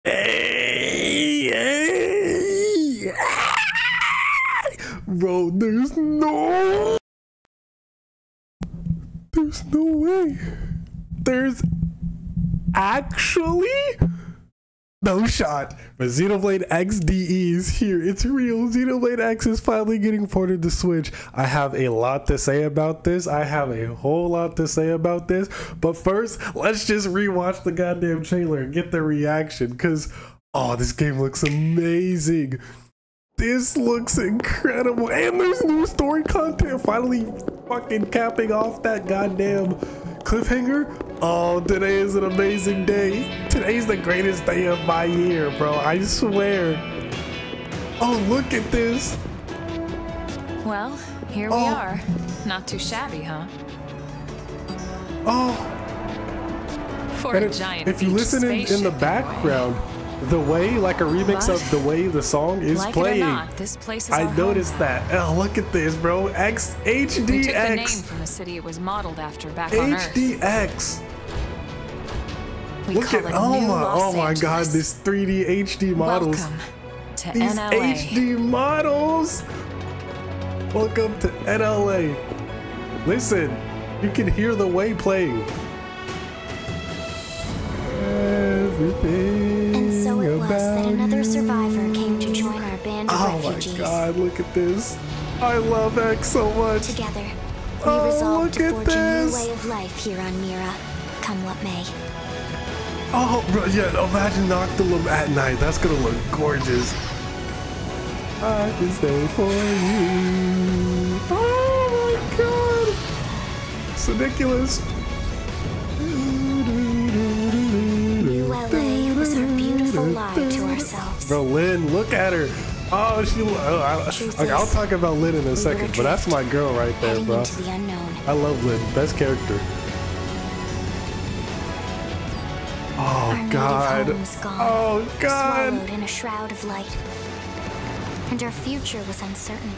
Hey, hey. Bro, there's no way. There's actually no shot. But Xenoblade X DE is here. It's real. Xenoblade X is finally getting ported to Switch. I have a lot to say about this. I have a whole lot to say about this. But first, let's just rewatch the goddamn trailer and get the reaction. Because, oh, this game looks amazing. This looks incredible. And there's new story content. Finally fucking capping off that goddamn cliffhanger. Oh, today is an amazing day. Today's the greatest day of my year, bro. I swear. Oh, look at this. Well, here we are. Not too shabby, huh? Oh. For a giant if you listen in the background, the way, like a remix of the way the song is like playing. It or not, this place is I our noticed home. that. Oh, look at this, bro. HDX. We took the name from the city it was modeled after back on Earth. HDX. We Look call at it oh New my Los god, Angeles. this 3D HD models. Welcome to These NLA. HD models. Welcome to NLA. Listen, you can hear the way playing. Everything. And so it was that another survivor came to join our band of refugees. Oh my god, look at this. I love X so much. Together, we resolved to forge a new this. way of life here on Mira, come what may. Oh, bro, yeah, imagine Noctilum at night. That's gonna look gorgeous. I can stay for you. Oh my god. It's ridiculous. New LA was our beautiful lie to ourselves. Bro, Lynn, look at her. Oh, I'll talk about Lynn in a second, but that's my girl right there, bro. Into the unknown. I love Lynn. Best character. Oh god. Oh god. Swallowed in a shroud of light. And our future was uncertain.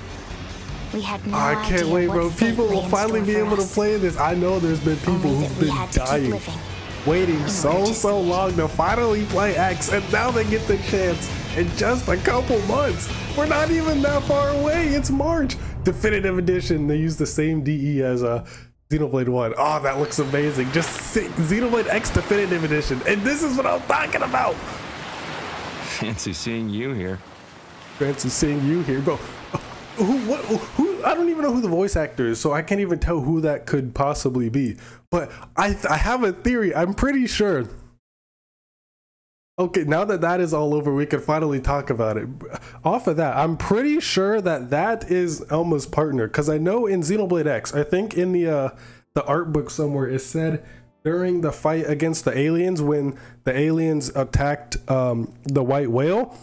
We had no I can't idea wait, what bro. fate People lay will in finally store be for able to us. play this. I know there's been people Only that who've we been had to keep dying, living waiting in order so to see. long to finally play X, and now they get the chance in just a couple months. We're not even that far away. It's March. Definitive Edition. They use the same DE as Xenoblade 1. Oh, that looks amazing. Just Xenoblade X Definitive Edition. And this is what I'm talking about. Fancy seeing you here. Fancy seeing you here, bro. Who? I don't even know who the voice actor is, so I can't even tell who that could possibly be. But I have a theory. I'm pretty sure. Okay, now that that is all over, we can finally talk about it. Off of that, I'm pretty sure that that is Elma's partner, because I know in Xenoblade X, I think in the art book somewhere, it said during the fight against the aliens, when the aliens attacked the white whale,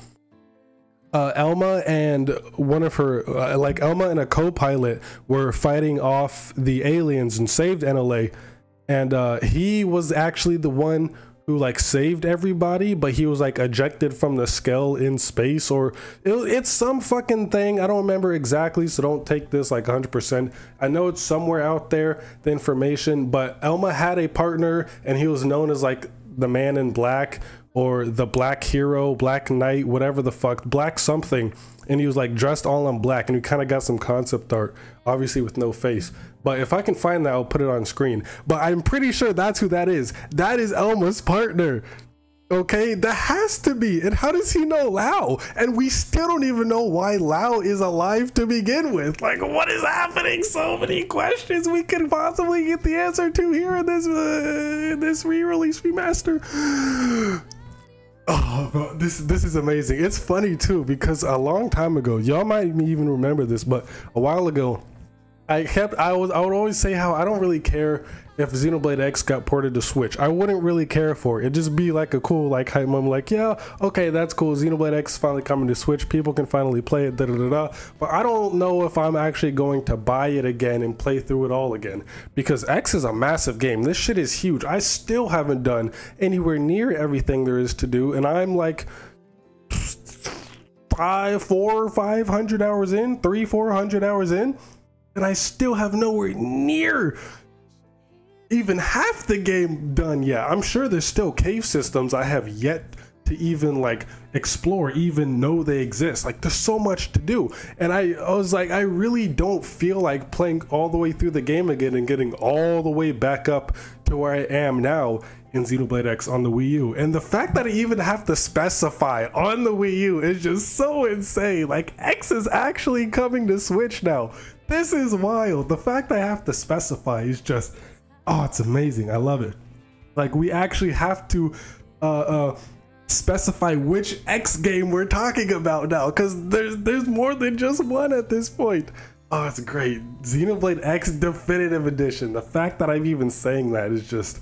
Elma and one of her, Elma and a co-pilot were fighting off the aliens and saved NLA, and he was actually the one who like saved everybody, but he was like ejected from the Skell in space, or it's some fucking thing. I don't remember exactly, so don't take this like 100%. I know it's somewhere out there, the information, but Elma had a partner and he was known as like the Man in Black, or the Black Hero, Black Knight, whatever the fuck, Black something. And he was like dressed all in black, and we kind of got some concept art, obviously with no face. But if I can find that, I'll put it on screen. But I'm pretty sure that's who that is. That is Elma's partner. Okay, that has to be. And how does he know Lao? And we still don't even know why Lao is alive to begin with. Like, what is happening? So many questions we could possibly get the answer to here in this re-release remaster. Oh, bro, this is amazing. It's funny too, because a long time ago, y'all might even remember this, but a while ago, I would always say how I don't really care if Xenoblade X got ported to Switch. I wouldn't really care for it. It'd just be like a cool like hype moment, like, yeah, okay, that's cool. Xenoblade X is finally coming to Switch. People can finally play it, da da da da. But I don't know if I'm actually going to buy it again and play through it all again, because X is a massive game. This shit is huge. I still haven't done anywhere near everything there is to do, and I'm like 400-500 hours in, 300-400 hours in, and I still have nowhere near even half the game done yet. I'm sure there's still cave systems I have yet to even like explore, even know they exist. Like there's so much to do, and I was like, I really don't feel like playing all the way through the game again and getting all the way back up to where I am now in Xenoblade X on the Wii U. And the fact that I even have to specify on the Wii U is just so insane. Like X is actually coming to Switch now. This is wild. The fact I have to specify is just, oh, it's amazing. I love it. Like we actually have to specify which X game we're talking about now, because there's more than just one at this point. Oh, it's great. Xenoblade X Definitive Edition. The fact that I'm even saying that is just,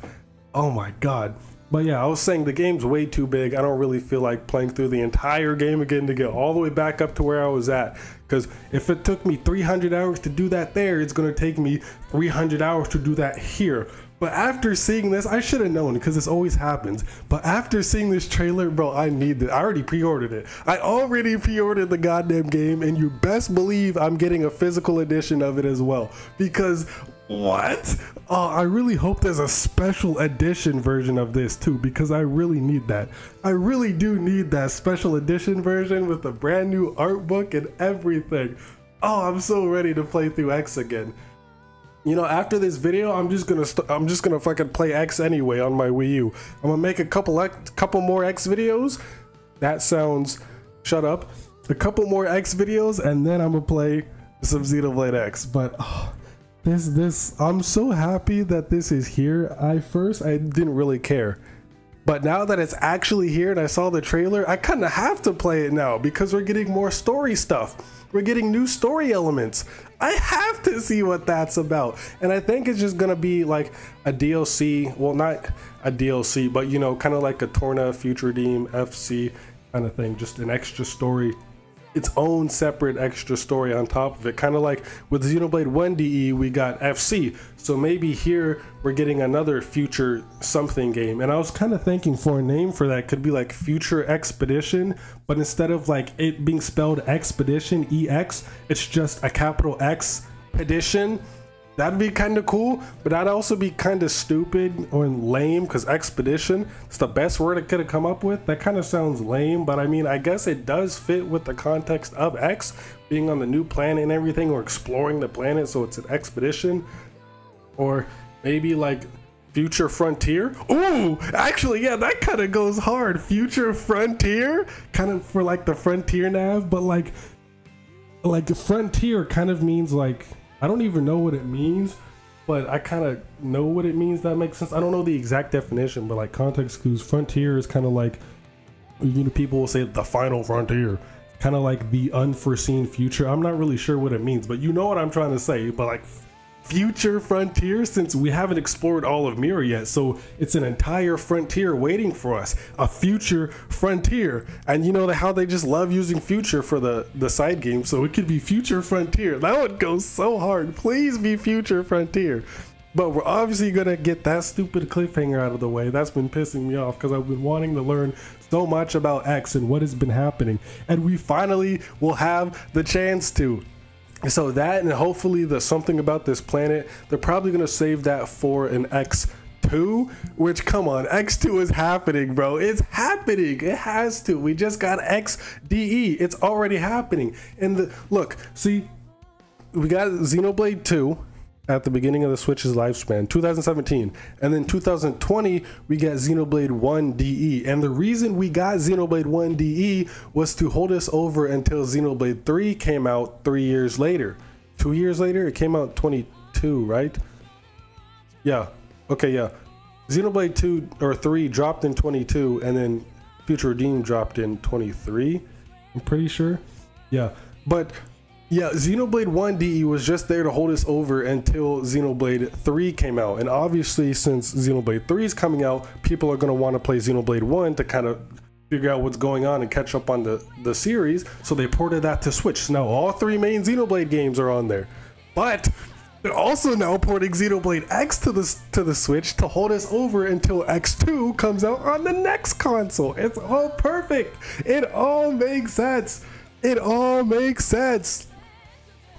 oh my god. But yeah, I was saying the game's way too big. I don't really feel like playing through the entire game again to get all the way back up to where I was at. Because if it took me 300 hours to do that there, it's going to take me 300 hours to do that here. But after seeing this, I should have known, because this always happens. But after seeing this trailer, bro, I need it. I already pre-ordered it. I already pre-ordered the goddamn game, and you best believe I'm getting a physical edition of it as well. Because what? Oh, I really hope there's a special edition version of this too, because I really need that. I really do need that special edition version with a brand new art book and everything. Oh, I'm so ready to play through X again. You know, after this video, I'm just gonna fucking play X anyway on my Wii U. I'm gonna make a couple more X videos. That sounds, shut up. A couple more X videos, and then I'm gonna play some Xenoblade X. But oh, I'm so happy that this is here. I didn't really care, but now that it's actually here and I saw the trailer, I kind of have to play it now, because we're getting more story stuff. We're getting new story elements. I have to see what that's about. And I think it's just gonna be like a DLC. Well, not a DLC, but you know, kind of like a Torna, Future Redeem, FC kind of thing. Just an extra story, its own separate extra story on top of it. Kind of like with Xenoblade 1 DE, we got FC. So maybe here we're getting another future something game. And I was kind of thinking for a name for that could be like Future Expedition, but instead of like it being spelled Expedition, EX, it's just a capital X Pedition. That'd be kind of cool, but that'd also be kind of stupid or lame, because Expedition is the best word I could have come up with. That kind of sounds lame, but I mean, I guess it does fit with the context of X, being on the new planet and everything, or exploring the planet, so it's an expedition. Or maybe like Future Frontier. Ooh, actually, yeah, that kind of goes hard. Future Frontier, kind of for like the Frontier nav, but like Frontier kind of means like, I don't even know what it means, but I kind of know what it means. That makes sense. I don't know the exact definition, but like context clues, Frontier is kind of like, you know, people will say the final frontier, kind of like the unforeseen future. I'm not really sure what it means, but you know what I'm trying to say. But like Future Frontier, since we haven't explored all of Mirror yet, so it's an entire frontier waiting for us, a future frontier. And you know how they just love using future for the side game, so it could be Future Frontier. That would go so hard. Please be Future Frontier. But we're obviously gonna get that stupid cliffhanger out of the way. That's been pissing me off, because I've been wanting to learn so much about X and what has been happening, and we finally will have the chance to. So that, and hopefully the something about this planet, they're probably gonna save that for an X2, which, come on, X2 is happening, bro. It's happening. It has to. We just got XDE. It's already happening. And look, see, we got Xenoblade 2 at the beginning of the Switch's lifespan, 2017, and then 2020 we got Xenoblade 1 DE. And the reason we got Xenoblade 1 DE was to hold us over until Xenoblade 3 came out 3 years later. 2 years later? It came out 22, right? Yeah. Okay, yeah. Xenoblade 2 or 3 dropped in 22, and then Future Redeem dropped in 23. I'm pretty sure. Yeah. But yeah, Xenoblade 1 DE was just there to hold us over until Xenoblade 3 came out. And obviously, since Xenoblade 3 is coming out, people are going to want to play Xenoblade 1 to kind of figure out what's going on and catch up on the series. So they ported that to Switch. So now all 3 main Xenoblade games are on there. But they're also now porting Xenoblade X to the Switch to hold us over until X2 comes out on the next console. It's all perfect. It all makes sense. It all makes sense.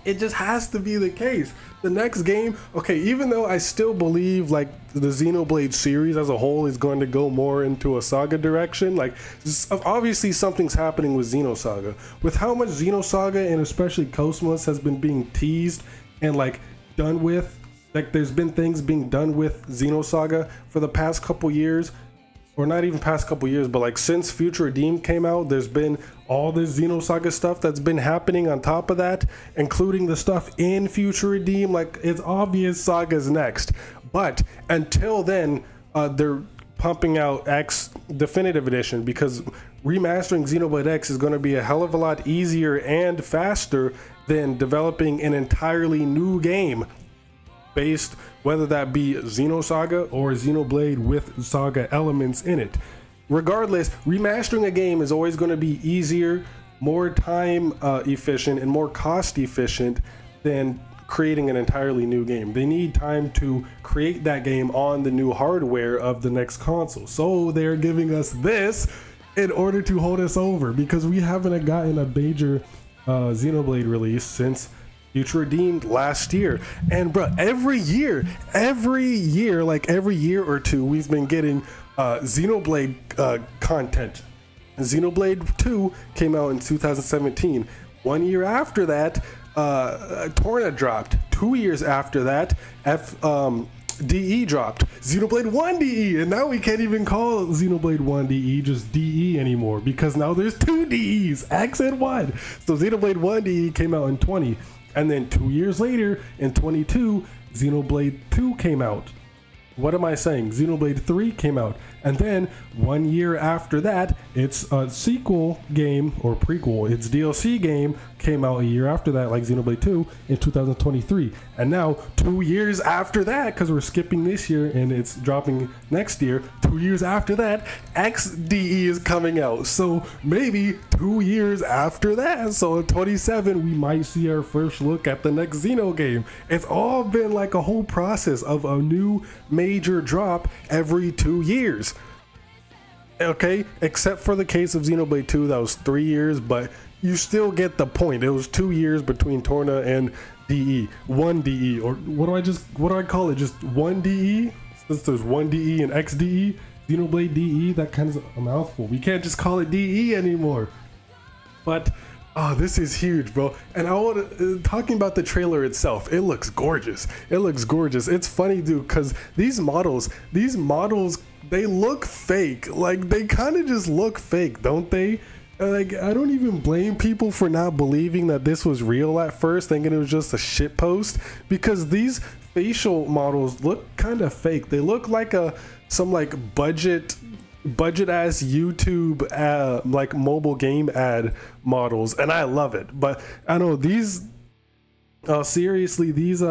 It just has to be the case. The next game, okay, even though I still believe like the Xenoblade series as a whole is going to go more into a saga direction, like obviously something's happening with Xenosaga. With how much Xenosaga and especially Cosmos has been being teased and like done with, like there's been things being done with Xenosaga for the past couple years, or not even past couple years, but like since Future Redeemed came out, there's been all this Xenosaga stuff that's been happening on top of that, including the stuff in Future Redeemed. Like it's obvious Saga's next, but until then, they're pumping out X Definitive Edition, because remastering Xenoblade X is going to be a hell of a lot easier and faster than developing an entirely new game based, whether that be Xenosaga or Xenoblade with saga elements in it. Regardless, remastering a game is always going to be easier, more time efficient, and more cost efficient than creating an entirely new game. They need time to create that game on the new hardware of the next console. So they're giving us this in order to hold us over, because we haven't gotten a major Xenoblade release since Future Redeemed last year. And bro, every year, like every year or two, we've been getting Xenoblade content. Xenoblade 2 came out in 2017. 1 year after that, Torna dropped. 2 years after that, DE dropped. Xenoblade 1 DE, and now we can't even call Xenoblade 1 DE just DE anymore, because now there's 2 DEs, X and 1. So Xenoblade 1 DE came out in 20. And then 2 years later, in 22, Xenoblade 2 came out. What am I saying? Xenoblade 3 came out. And then 1 year after that, its sequel game, or prequel, its DLC game came out a year after that, like Xenoblade 2 in 2023. And now 2 years after that, because we're skipping this year and it's dropping next year, 2 years after that, XDE is coming out. So maybe 2 years after that, so in 27, we might see our first look at the next Xeno game. It's all been like a whole process of a new major drop every 2 years. Okay, except for the case of Xenoblade 2, that was 3 years, but you still get the point. It was 2 years between Torna and DE, 1 DE, or what do I call it? Just 1 DE? Since there's 1 DE and XDE, Xenoblade DE, that kind of a mouthful. We can't just call it DE anymore. But oh, this is huge, bro. And I want to talking about the trailer itself. It looks gorgeous. It looks gorgeous. It's funny, dude, because these models, they look fake. Like they kind of just look fake, don't they? Like I don't even blame people for not believing that this was real at first, thinking it was just a shit post, because these facial models look kind of fake. They look like some like budget ass YouTube like mobile game ad models, and I love it. But I know these seriously, these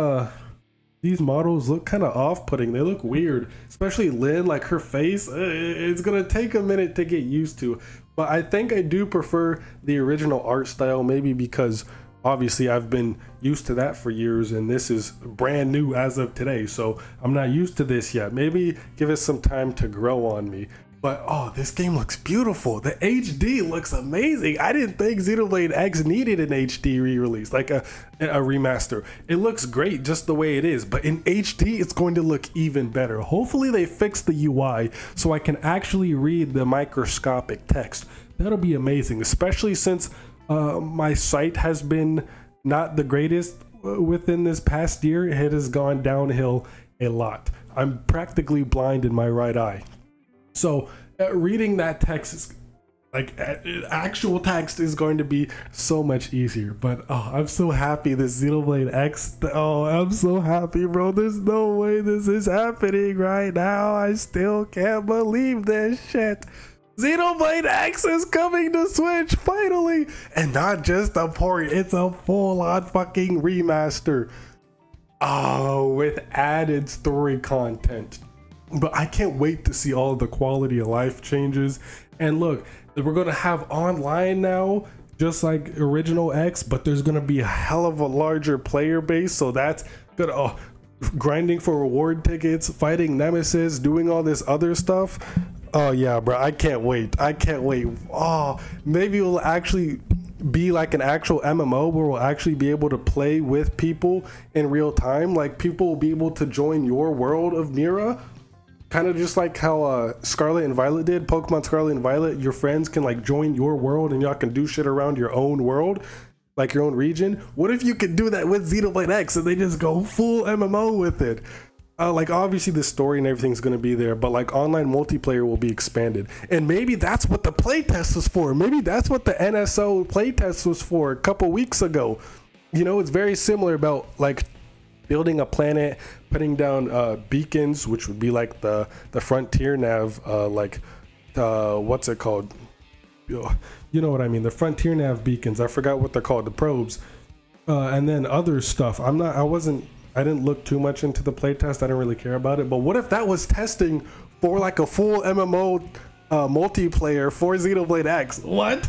models look kind of off-putting. They look weird, especially Lynn, like her face. It's gonna take a minute to get used to, but I think I do prefer the original art style, maybe because obviously I've been used to that for years and this is brand new as of today, so I'm not used to this yet. Maybe give it some time to grow on me. But oh, this game looks beautiful. The HD looks amazing. I didn't think Xenoblade X needed an HD re-release, like a remaster. It looks great just the way it is, but in HD, it's going to look even better. Hopefully they fix the UI so I can actually read the microscopic text. That'll be amazing, especially since my sight has been not the greatest within this past year. It has gone downhill a lot. I'm practically blind in my right eye. So reading that text is like actual text is going to be so much easier. But oh, I'm so happy this Xenoblade X. Oh, I'm so happy, bro. There's no way this is happening right now. I still can't believe this shit. Xenoblade X is coming to Switch finally, and not just a port. It's a full-on fucking remaster. Oh, with added story content. But I can't wait to see all the quality of life changes. And look, we're gonna have online now, just like original X, but there's gonna be a hell of a larger player base, so that's gonna grinding for reward tickets, fighting Nemesis, doing all this other stuff. Oh yeah, bro, I can't wait. I can't wait. Oh, maybe we'll actually be like an actual MMO where we'll actually be able to play with people in real time. Like people will be able to join your world of Mira, kind of just like how Scarlet and Violet did. Pokemon Scarlet and Violet, your friends can like join your world and y'all can do shit around your own world, like your own region. What if you could do that with Xenoblade X and they just go full MMO with it? Like obviously the story and everything's going to be there, but like online multiplayer will be expanded, and maybe that's what the playtest was for. Maybe that's what the NSO playtest was for a couple weeks ago. You know, it's very similar about like building a planet, putting down beacons, which would be like the frontier nav, what's it called? You know what I mean? The frontier nav beacons. I forgot what they're called. The probes, and then other stuff. I didn't look too much into the playtest. I didn't really care about it. But what if that was testing for like a full MMO multiplayer for Xenoblade X? What?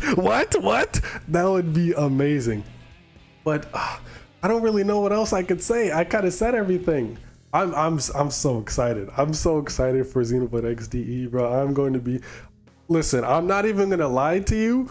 That would be amazing. But I don't really know what else I could say. I kind of said everything. I'm so excited. I'm so excited for Xenoblade X DE, bro. I'm going to be... Listen, I'm not even going to lie to you.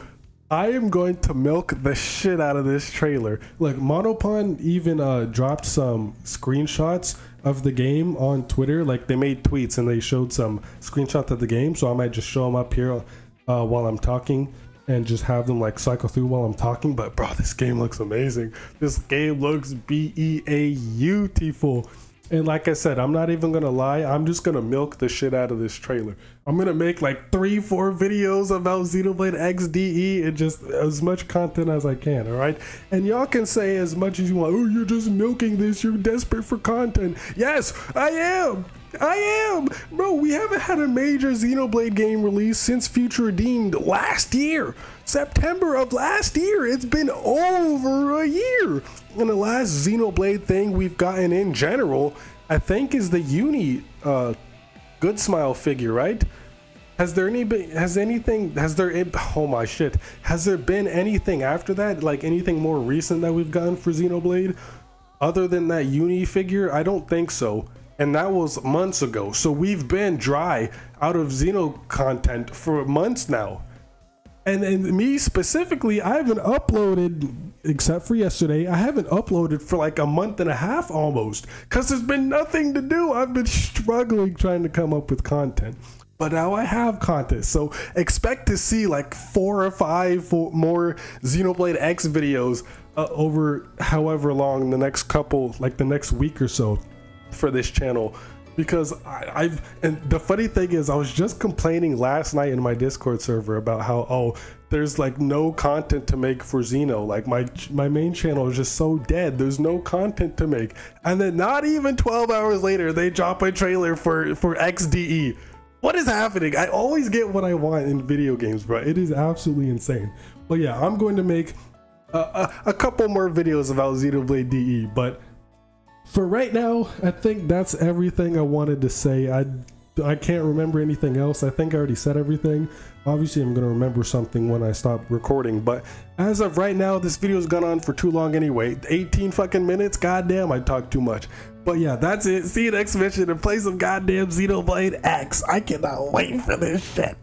I am going to milk the shit out of this trailer. Like Monopon even dropped some screenshots of the game on Twitter. Like they made tweets and they showed some screenshots of the game. So I might just show them up here while I'm talking and just have them like cycle through while I'm talking. But bro, this game looks amazing. This game looks beautiful. And like I said, I'm not even gonna lie, I'm just gonna milk the shit out of this trailer. I'm gonna make like 3-4 videos about Xenoblade X DE and just as much content as I can, alright? And y'all can say as much as you want, oh, you're just milking this, you're desperate for content. Yes, I am! Bro, we haven't had a major Xenoblade game release since Future Redeemed last year. September of last year. It's been over a year. And the last Xenoblade thing we've gotten in general, I think, is the Uni Good Smile figure, right? Has there been anything after that? Like anything more recent that we've gotten for Xenoblade? Other than that Uni figure? I don't think so. And that was months ago. So we've been dry out of Xeno content for months now. And me specifically, I haven't uploaded, except for yesterday, I haven't uploaded for like a month and a half almost. Because there's been nothing to do. I've been struggling trying to come up with content. But now I have content. So expect to see like 4 or 5 more Xenoblade X videos over however long, the next couple, like the next week or so for this channel. Because and the funny thing is, I was just complaining last night in my Discord server about how, oh, there's like no content to make for Xeno. Like my main channel is just so dead. There's no content to make. And then not even 12 hours later, they drop a trailer for XDE. What is happening? I always get what I want in video games, bro. It is absolutely insane. But yeah, I'm going to make a couple more videos about Xenoblade DE, but for right now, I think that's everything I wanted to say. I can't remember anything else. I think I already said everything. Obviously, I'm going to remember something when I stop recording. But as of right now, this video's gone on for too long anyway. 18 fucking minutes? Goddamn, I talk too much. But yeah, that's it. See you next mission and play some goddamn Xenoblade X. I cannot wait for this shit.